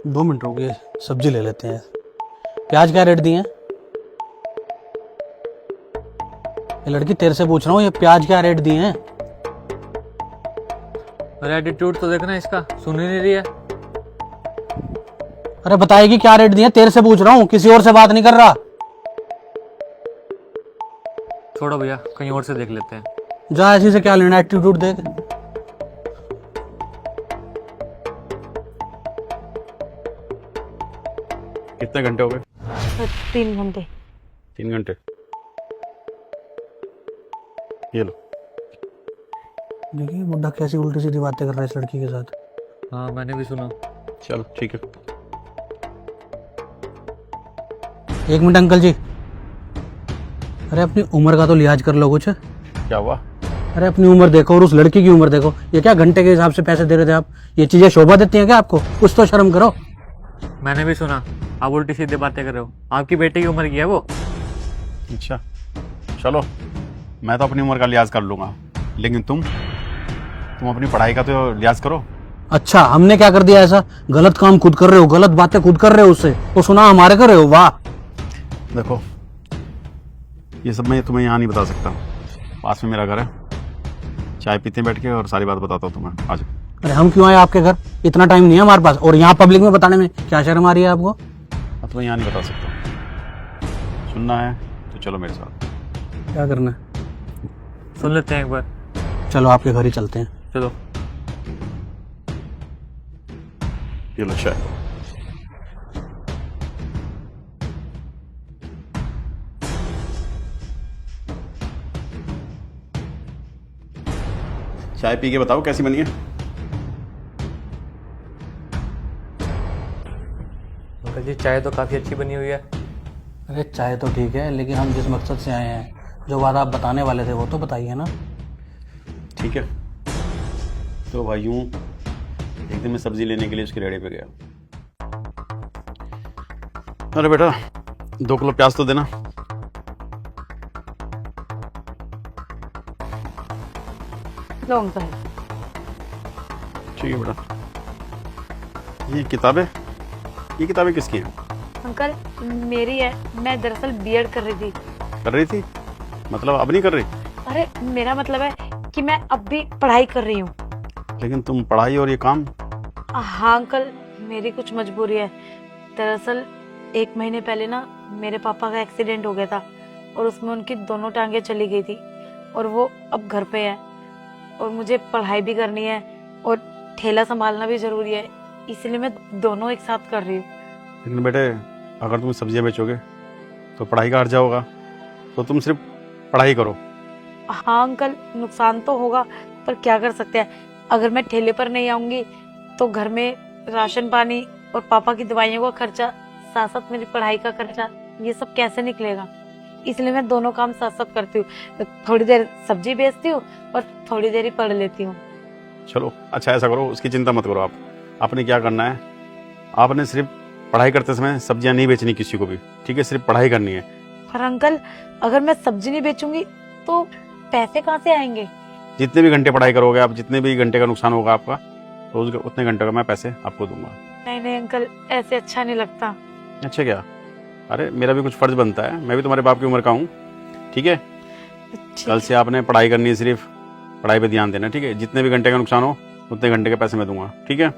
2 minute रुकिए, सब्जी ले लेते हैं। प्याज क्या रेट दिए हैं? ये लड़की तेरे से पूछ रहा हूँ, ये प्याज क्या रेट दिए हैं? अरे एटीट्यूड तो देखना इसका, सुन ही नहीं रही है। अरे बताएगी क्या रेट दिए हैं? तेरे से पूछ रहा हूँ, किसी और से बात नहीं कर रहा। छोड़ो भैया, कहीं और से देख लेते हैं। जा, ऐसी से क्या लेना, एटीट्यूड देख। कितने घंटे हो गए? 3 घंटे। 3 घंटे। ये लो। देखिए बुड्ढा कैसी उल्टी सीधी बातें कर रहा है इस लड़की के साथ। हाँ मैंने भी सुना। चलो ठीक है। 1 मिनट अंकल जी। अरे अपनी उम्र का तो लिहाज कर लो कुछ। क्या हुआ? अरे अपनी उम्र देखो और उस लड़की की उम्र देखो। ये क्या घंटे के हिसाब से पैसे दे रहे थे आप? ये चीजें शोभा देती हैं क्या आपको? कुछ तो शर्म करो। मैंने भी सुना, आप उल्टी सीधे बातें कर रहे हो। आपकी बेटे की उम्र की है वो। अच्छा चलो, मैं तो अपनी उम्र का लिहाज कर लूँगा, लेकिन तुम अपनी पढ़ाई का तो लिहाज करो। अच्छा, हमने क्या कर दिया ऐसा? गलत काम खुद कर रहे हो, गलत बातें खुद कर रहे हो, उससे वो सुना हमारे कर रहे हो। वाह। देखो ये सब मैं तुम्हें यहाँ नहीं बता सकता, पास में मेरा घर है, चाय पीते बैठ के और सारी बात बताता हूँ तुम्हें। आ जाओ। अरे हम क्यों आए आपके घर? इतना टाइम नहीं है हमारे पास, और यहाँ पब्लिक में बताने में क्या शर्म आ रही है आपको? मैं तुम्हें यहाँ नहीं बता सकता, सुनना है तो चलो मेरे साथ। क्या करना है? सुन लेते हैं एक बार। चलो आपके घर ही चलते हैं। चलो। ये लो चाय। चाय पी के बताओ कैसी बनी है। अंकल जी चाय तो काफ़ी अच्छी बनी हुई है। अरे चाय तो ठीक है, लेकिन हम जिस मकसद से आए हैं, जो बात आप बताने वाले थे वो तो बताइए ना। ठीक है, तो भाइयों एक दिन मैं सब्जी लेने के लिए उसकी रेडी पे गया। अरे बेटा 2 किलो प्याज तो देना। लो अंकल। ठीक है बेटा। ये किताबें किसकी हैं? अंकल मेरी है, मैं दरअसल बीएड कर रही थी। कर रही थी? मतलब अब नहीं कर रही? अरे मेरा मतलब है कि मैं अब भी पढ़ाई कर रही हूँ। लेकिन तुम पढ़ाई और ये काम। हाँ अंकल, मेरी कुछ मजबूरी है। दरअसल 1 महीने पहले ना मेरे पापा का एक्सीडेंट हो गया था, और उसमें उनकी दोनों टांगें चली गई थी, और वो अब घर पे है, और मुझे पढ़ाई भी करनी है और ठेला संभालना भी जरूरी है, इसलिए मैं दोनों एक साथ कर रही हूँ। लेकिन बेटे अगर तुम सब्जियां बेचोगे तो पढ़ाई का खर्चा होगा, तो तुम सिर्फ पढ़ाई करो। हाँ अंकल, नुकसान तो होगा, पर क्या कर सकते हैं। अगर मैं ठेले पर नहीं आऊंगी तो घर में राशन पानी और पापा की दवाइयों का खर्चा, साथ साथ मेरी पढ़ाई का खर्चा, ये सब कैसे निकलेगा। इसलिए मैं दोनों काम साथ साथ करती हूँ। थोड़ी देर सब्जी बेचती हूँ और थोड़ी देर ही पढ़ लेती हूँ। चलो अच्छा ऐसा करो, उसकी चिंता मत करो। आपने क्या करना है, आपने सिर्फ पढ़ाई करते समय सब्जियां नहीं बेचनी किसी को भी, ठीक है? सिर्फ पढ़ाई करनी है। पर अंकल अगर मैं सब्जी नहीं बेचूंगी तो पैसे कहाँ से आएंगे? जितने भी घंटे पढ़ाई करोगे आप, जितने भी घंटे का नुकसान होगा आपका, रोज उतने घंटे का मैं पैसे आपको दूंगा। नहीं नहीं अंकल, ऐसे अच्छा नहीं लगता। अच्छा क्या? अरे मेरा भी कुछ फर्ज बनता है, मैं भी तुम्हारे बाप की उम्र का हूँ, ठीक है? कल से आपने पढ़ाई करनी है, सिर्फ पढ़ाई पे ध्यान देना, ठीक है? जितने भी घंटे का नुकसान हो उतने घंटे के पैसे मैं दूंगा, ठीक है?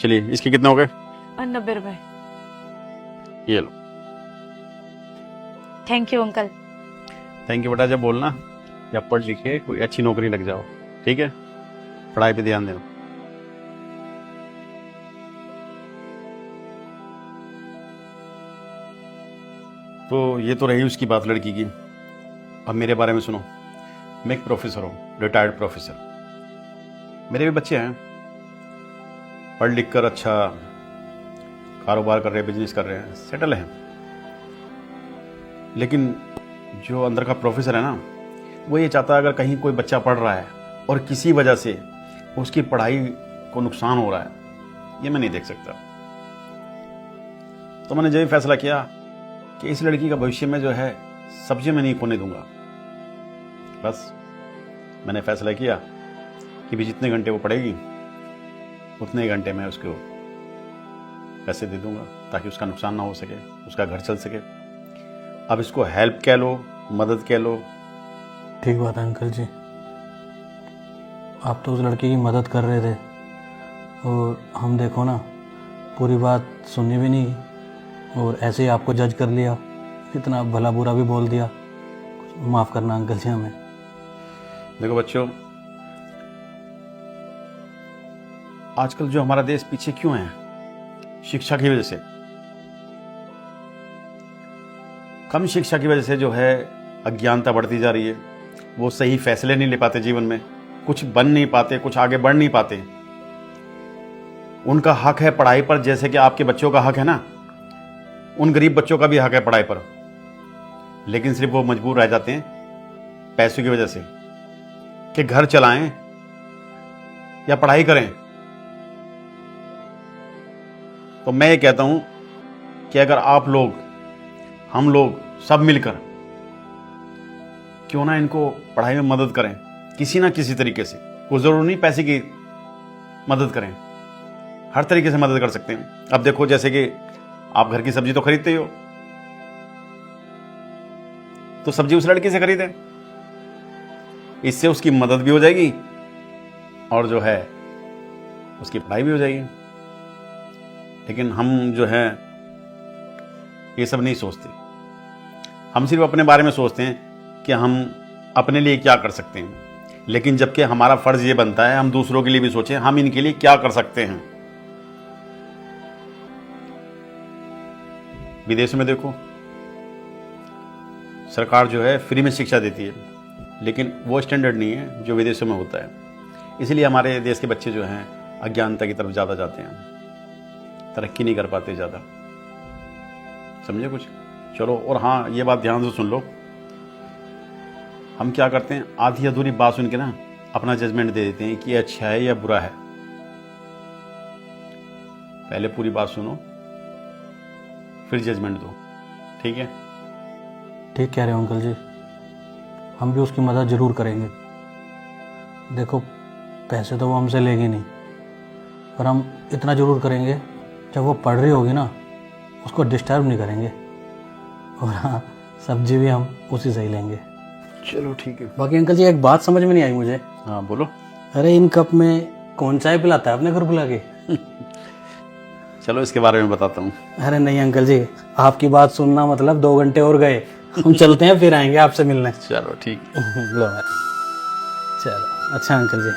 चलिए, इसके कितने हो गए? 90 रुपए। ये लो। Thank you uncle. Thank you बेटा। जब बोलना या पढ़ लिख के कोई अच्छी नौकरी लग जाओ, ठीक है? पढ़ाई पे ध्यान देना। तो ये तो रही उसकी बात, लड़की की। अब मेरे बारे में सुनो। मैं एक प्रोफेसर हूँ, रिटायर्ड प्रोफेसर। मेरे भी बच्चे हैं, पढ़ लिख कर अच्छा कारोबार कर रहे हैं, बिजनेस कर रहे हैं, सेटल हैं। लेकिन जो अंदर का प्रोफेसर है ना, वो ये चाहता है अगर कहीं कोई बच्चा पढ़ रहा है और किसी वजह से उसकी पढ़ाई को नुकसान हो रहा है, ये मैं नहीं देख सकता। तो मैंने यही फैसला किया कि इस लड़की का भविष्य में जो है सब्जी में नहीं खोने दूंगा। बस मैंने फैसला किया कि भी जितने घंटे वो पढ़ेगी उतने घंटे मैं उसको पैसे दे दूंगा ताकि उसका नुकसान ना हो सके, उसका घर चल सके। अब इसको हेल्प कह लो, मदद कह लो। ठीक बात है अंकल जी, आप तो उस लड़के की मदद कर रहे थे और हम देखो ना पूरी बात सुननी भी नहीं और ऐसे ही आपको जज कर लिया, इतना भला बुरा भी बोल दिया। माफ़ करना अंकल जी हमें। देखो बच्चों, आजकल जो हमारा देश पीछे क्यों है, शिक्षा की वजह से। कम शिक्षा की वजह से जो है अज्ञानता बढ़ती जा रही है। वो सही फैसले नहीं ले पाते जीवन में, कुछ बन नहीं पाते, कुछ आगे बढ़ नहीं पाते। उनका हक है पढ़ाई पर, जैसे कि आपके बच्चों का हक है ना, उन गरीब बच्चों का भी हक है पढ़ाई पर। लेकिन सिर्फ वो मजबूर रह जाते हैं पैसों की वजह से कि घर चलाएं या पढ़ाई करें। तो मैं ये कहता हूं कि अगर आप लोग, हम लोग सब मिलकर क्यों ना इनको पढ़ाई में मदद करें किसी ना किसी तरीके से। कोई जरूर नहीं पैसे की मदद करें, हर तरीके से मदद कर सकते हैं। अब देखो जैसे कि आप घर की सब्जी तो खरीदते ही हो, तो सब्जी उस लड़की से खरीदें, इससे उसकी मदद भी हो जाएगी और जो है उसकी पढ़ाई भी हो जाएगी। लेकिन हम जो है ये सब नहीं सोचते, हम सिर्फ अपने बारे में सोचते हैं कि हम अपने लिए क्या कर सकते हैं। लेकिन जबकि हमारा फर्ज ये बनता है हम दूसरों के लिए भी सोचें, हम इनके लिए क्या कर सकते हैं। विदेशों में देखो, सरकार जो है फ्री में शिक्षा देती है, लेकिन वो स्टैंडर्ड नहीं है जो विदेशों में होता है। इसलिए हमारे देश के बच्चे जो हैं अज्ञानता की तरफ ज़्यादा जाते हैं, तरक्की नहीं कर पाते ज़्यादा। समझे कुछ? चलो, और हाँ ये बात ध्यान से सुन लो, हम क्या करते हैं आधी अधूरी बात सुन के ना अपना जजमेंट दे देते हैं कि ये अच्छा है या बुरा है। पहले पूरी बात सुनो फिर जजमेंट दो, ठीक है? ठीक कह रहे हो अंकल जी, हम भी उसकी मदद ज़रूर करेंगे। देखो पैसे तो वो हमसे लेगी नहीं, पर हम इतना ज़रूर करेंगे जब वो पढ़ रही होगी ना उसको डिस्टर्ब नहीं करेंगे। और हाँ, सब्जी भी हम उसी से ही लेंगे। चलो ठीक है। बाकी अंकल जी एक बात समझ में नहीं आई मुझे। हाँ बोलो। अरे इन कप में कौन चाय पिलाता है अपने घर बुला के? चलो इसके बारे में बताता हूँ। अरे नहीं अंकल जी, आपकी बात सुनना मतलब 2 घंटे और गए। हम चलते हैं, फिर आएंगे आपसे मिलने। चलो ठीक है। लो चलो, अच्छा अंकल जी।